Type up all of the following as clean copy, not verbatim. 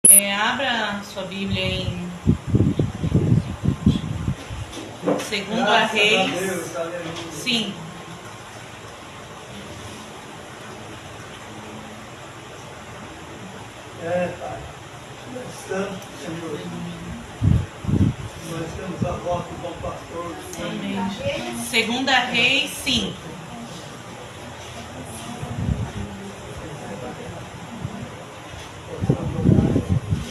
Abra sua Bíblia em 2 Reis 5. Pai. Estamos, Senhor. Nós temos a voz do bom pastor. Amém. 2 Reis 5.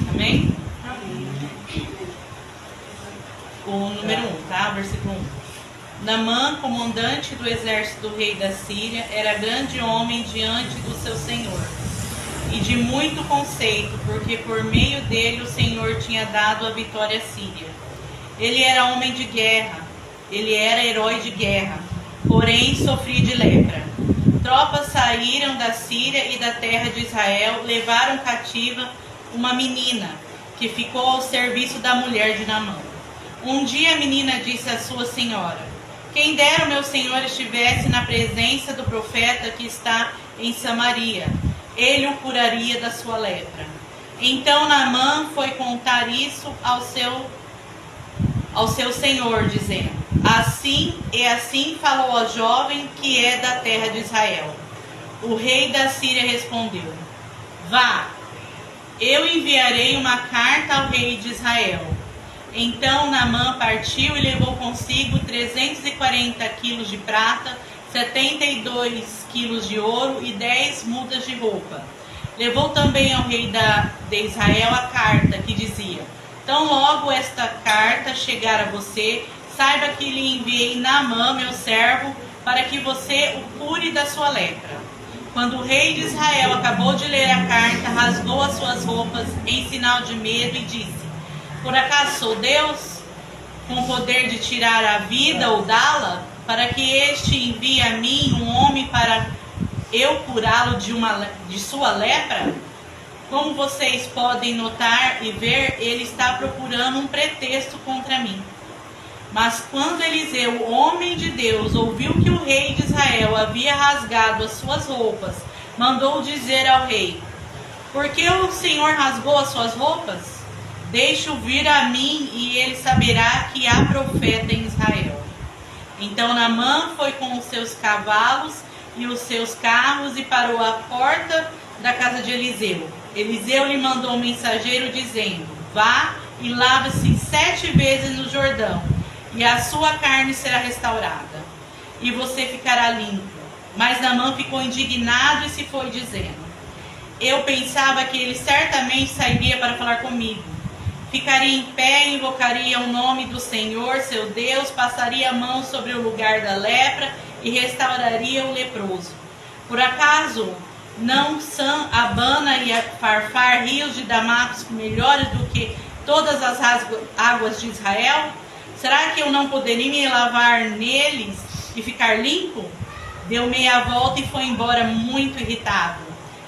Amém? O número 1, tá? Versículo 1. Naamã, comandante do exército do rei da Síria, era grande homem diante do seu senhor, e de muito conceito, porque por meio dele o Senhor tinha dado a vitória à Síria. Ele era homem de guerra, ele era herói de guerra, porém sofria de lepra. Tropas saíram da Síria e da terra de Israel, levaram cativa uma menina, que ficou ao serviço da mulher de Naamã. Um dia a menina disse à sua senhora: quem dera o meu senhor estivesse na presença do profeta que está em Samaria, ele o curaria da sua lepra. Então Naamã foi contar isso ao seu senhor, dizendo: assim falou a jovem que é da terra de Israel. O rei da Síria respondeu: vá, eu enviarei uma carta ao rei de Israel. Então Naamã partiu e levou consigo 340 quilos de prata, 72 quilos de ouro e 10 mudas de roupa. Levou também ao rei de Israel a carta que dizia: tão logo esta carta chegar a você, saiba que lhe enviei Naamã, meu servo, para que você o cure da sua lepra. Quando o rei de Israel acabou de ler a carta, rasgou as suas roupas em sinal de medo e disse: por acaso sou Deus, com o poder de tirar a vida ou dá-la, para que este envie a mim um homem para eu curá-lo de sua lepra? Como vocês podem notar e ver, ele está procurando um pretexto contra mim. Mas quando Eliseu, o homem de Deus, ouviu que o rei de Israel havia rasgado as suas roupas, mandou dizer ao rei: por que o Senhor rasgou as suas roupas? Deixe-o vir a mim e ele saberá que há profeta em Israel. Então Naamã foi com os seus cavalos e os seus carros e parou à porta da casa de Eliseu. Eliseu lhe mandou um mensageiro dizendo: vá e lave-se 7 vezes no Jordão, e a sua carne será restaurada, e você ficará limpo. Mas Naamã ficou indignado e se foi dizendo: eu pensava que ele certamente sairia para falar comigo. Ficaria em pé, invocaria o nome do Senhor, seu Deus, passaria a mão sobre o lugar da lepra e restauraria o leproso. Por acaso não são Abana e Farfar, rios de Damasco, melhores do que todas as águas de Israel? Será que eu não poderia me lavar neles e ficar limpo? Deu meia volta e foi embora muito irritado.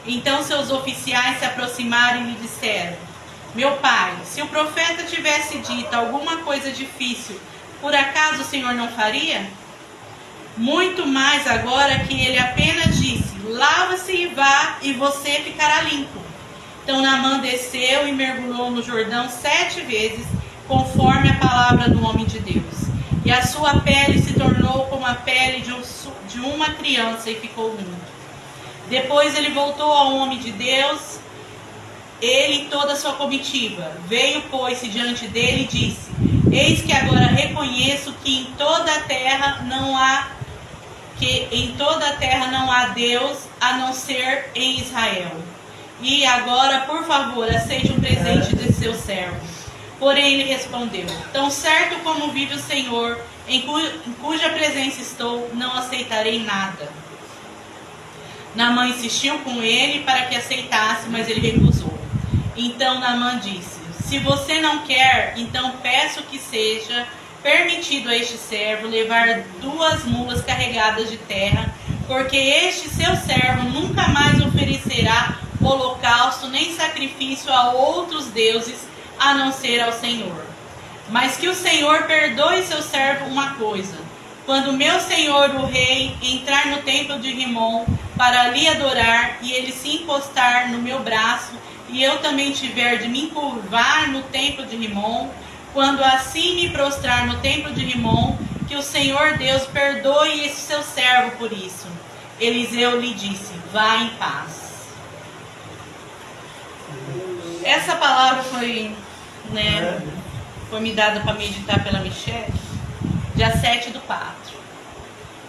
Então seus oficiais se aproximaram e lhe disseram: meu pai, se o profeta tivesse dito alguma coisa difícil, por acaso o Senhor não faria? Muito mais agora que ele apenas disse: lava-se e vá, e você ficará limpo. Então Naamã desceu e mergulhou no Jordão 7 vezes, conforme a palavra do homem de Deus. E a sua pele se tornou como a pele de uma criança e ficou limpo. Depois ele voltou ao homem de Deus, ele e toda a sua comitiva. Veio, pôs-se diante dele e disse: eis que agora reconheço que em toda a terra não há Deus a não ser em Israel. E agora, por favor, aceite um presente de seu servo. Porém ele respondeu: tão certo como vive o Senhor, em cuja presença estou, não aceitarei nada. Naamã insistiu com ele para que aceitasse, mas ele recusou. Então Naamã disse: se você não quer, então peço que seja permitido a este servo levar 2 mulas carregadas de terra, porque este seu servo nunca mais oferecerá holocausto nem sacrifício a outros deuses, a não ser ao Senhor. Mas que o Senhor perdoe seu servo uma coisa: quando meu senhor o rei entrar no templo de Rimon para ali adorar, e ele se encostar no meu braço e eu também tiver de me curvar no templo de Rimon, quando assim me prostrar no templo de Rimon, que o Senhor Deus perdoe esse seu servo por isso. Eliseu lhe disse: vá em paz. Essa palavra foi me dada para meditar pela Michelle, dia 7/4.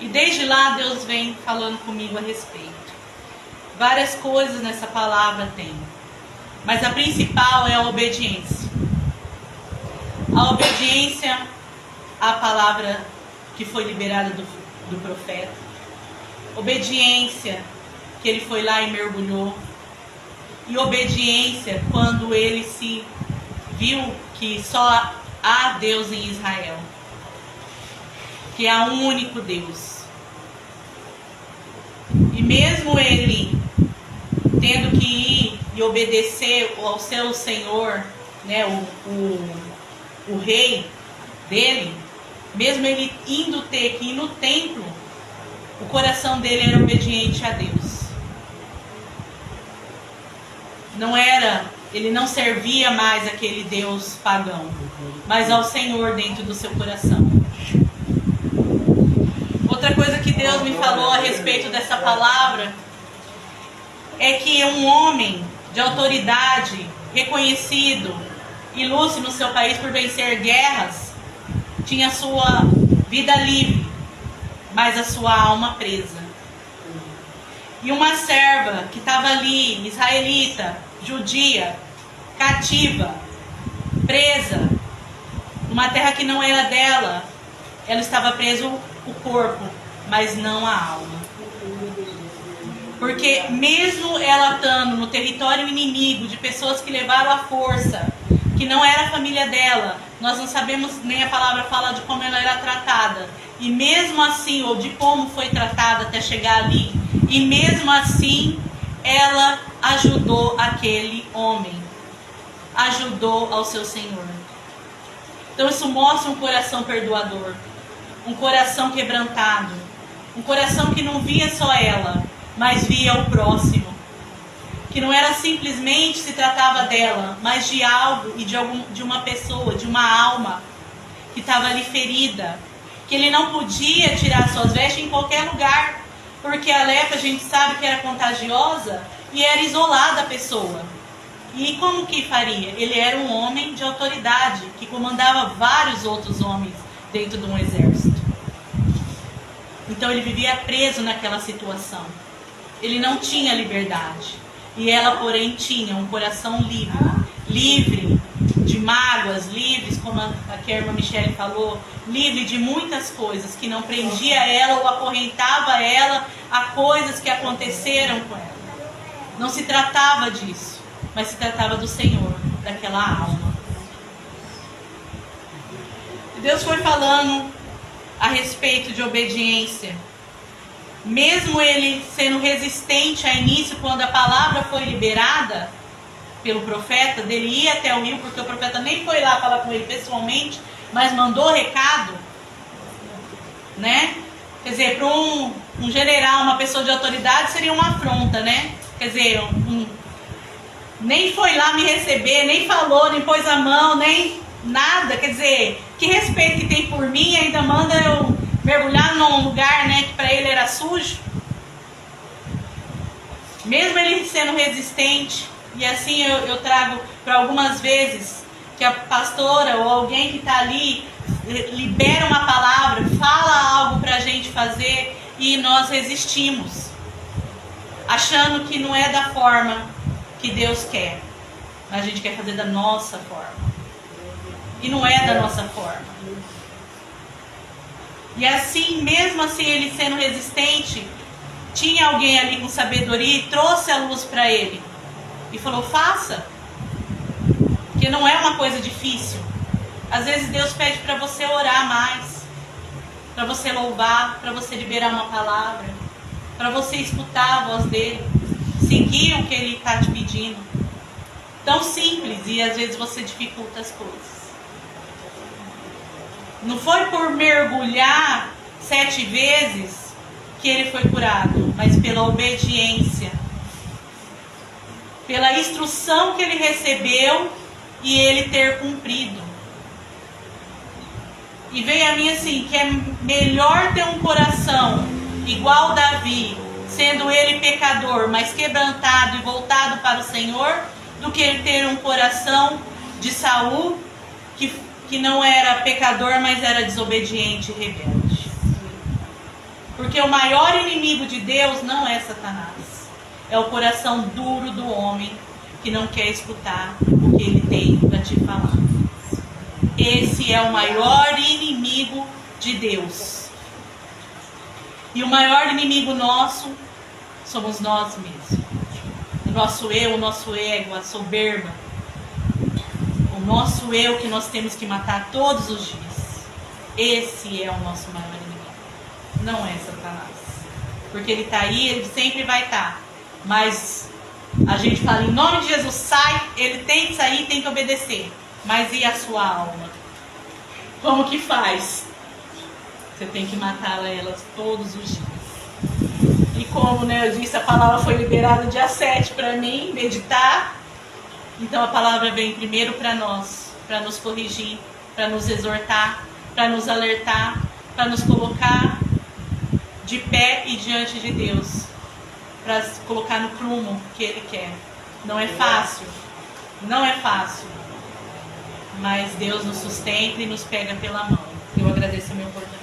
E desde lá Deus vem falando comigo a respeito. Várias coisas nessa palavra tem, mas a principal é a obediência. A obediência à palavra que foi liberada do profeta. Obediência que ele foi lá e mergulhou. E obediência quando ele se viu que só há Deus em Israel, que há um único Deus. E mesmo ele tendo que ir e obedecer ao seu Senhor, né, o rei dele, mesmo ele indo ter que ir no templo, o coração dele era obediente a Deus. Ele não servia mais aquele Deus pagão, mas ao Senhor dentro do seu coração. Outra coisa que Deus me falou a respeito dessa palavra é que um homem de autoridade, reconhecido, ilustre no seu país por vencer guerras, tinha sua vida livre, mas a sua alma presa. E uma serva que estava ali, israelita, judia, cativa, presa, numa terra que não era dela, ela estava presa o corpo, mas não a alma. Porque mesmo ela estando no território inimigo, de pessoas que levaram a força, que não era a família dela, nós não sabemos, nem a palavra fala de como ela era tratada, e mesmo assim, ou de como foi tratada até chegar ali, e mesmo assim, ela ajudou aquele homem, ajudou ao seu Senhor. Então isso mostra um coração perdoador, um coração quebrantado, um coração que não via só ela, mas via o próximo, que não era simplesmente se tratava dela, mas de algo e de uma pessoa, de uma alma que estava ali ferida, que ele não podia tirar suas vestes em qualquer lugar, porque a lepra a gente sabe que era contagiosa e era isolada a pessoa. E como que faria? Ele era um homem de autoridade, que comandava vários outros homens dentro de um exército. Então ele vivia preso naquela situação. Ele não tinha liberdade. E ela, porém, tinha um coração livre. Livre de mágoas, livres, como a irmã Michelle falou, livre de muitas coisas que não prendia ela ou acorrentava ela a coisas que aconteceram com ela. Não se tratava disso, mas se tratava do Senhor, daquela alma. E Deus foi falando a respeito de obediência. Mesmo ele sendo resistente a início, quando a palavra foi liberada pelo profeta, dele ir até o rio, porque o profeta nem foi lá falar com ele pessoalmente, mas mandou recado, né? Quer dizer, para um general, uma pessoa de autoridade, seria uma afronta, né? Quer dizer, nem foi lá me receber, nem falou, nem pôs a mão, nem nada. Quer dizer, que respeito que tem por mim, ainda manda eu mergulhar num lugar, né, que para ele era sujo. Mesmo ele sendo resistente, e assim eu trago para algumas vezes que a pastora ou alguém que está ali libera uma palavra, fala algo para a gente fazer e nós resistimos, achando que não é da forma que Deus quer, mas a gente quer fazer da nossa forma, e não é da nossa forma. E assim, mesmo assim, ele sendo resistente, tinha alguém ali com sabedoria e trouxe a luz para ele e falou: faça, porque não é uma coisa difícil. Às vezes Deus pede para você orar mais, para você louvar, para você liberar uma palavra, para você escutar a voz dele, seguir o que ele está te pedindo. Tão simples, e às vezes você dificulta as coisas. Não foi por mergulhar 7 vezes que ele foi curado, mas pela obediência. pela instrução que ele recebeu e ele ter cumprido. E veio a mim assim, que é melhor ter um coração igual Davi, sendo ele pecador, mas quebrantado e voltado para o Senhor, do que ele ter um coração de Saul, que não era pecador, mas era desobediente e rebelde. Porque o maior inimigo de Deus não é Satanás, é o coração duro do homem que não quer escutar o que ele tem para te falar. Esse é o maior inimigo de Deus. E o maior inimigo nosso somos nós mesmos. O nosso eu, o nosso ego, a soberba. O nosso eu que nós temos que matar todos os dias. Esse é o nosso maior inimigo. Não é Satanás. Porque ele está aí, ele sempre vai estar. Mas a gente fala, em nome de Jesus, sai, ele tem que sair, tem que obedecer. Mas e a sua alma? Como que faz? Você tem que matar elas todos os dias. E como eu disse, a palavra foi liberada dia 7 para mim, meditar. Então a palavra vem primeiro para nós, para nos corrigir, para nos exortar, para nos alertar, para nos colocar de pé e diante de Deus. Para colocar no prumo que Ele quer. Não é fácil. Não é fácil. Mas Deus nos sustenta e nos pega pela mão. Eu agradeço a minha oportunidade.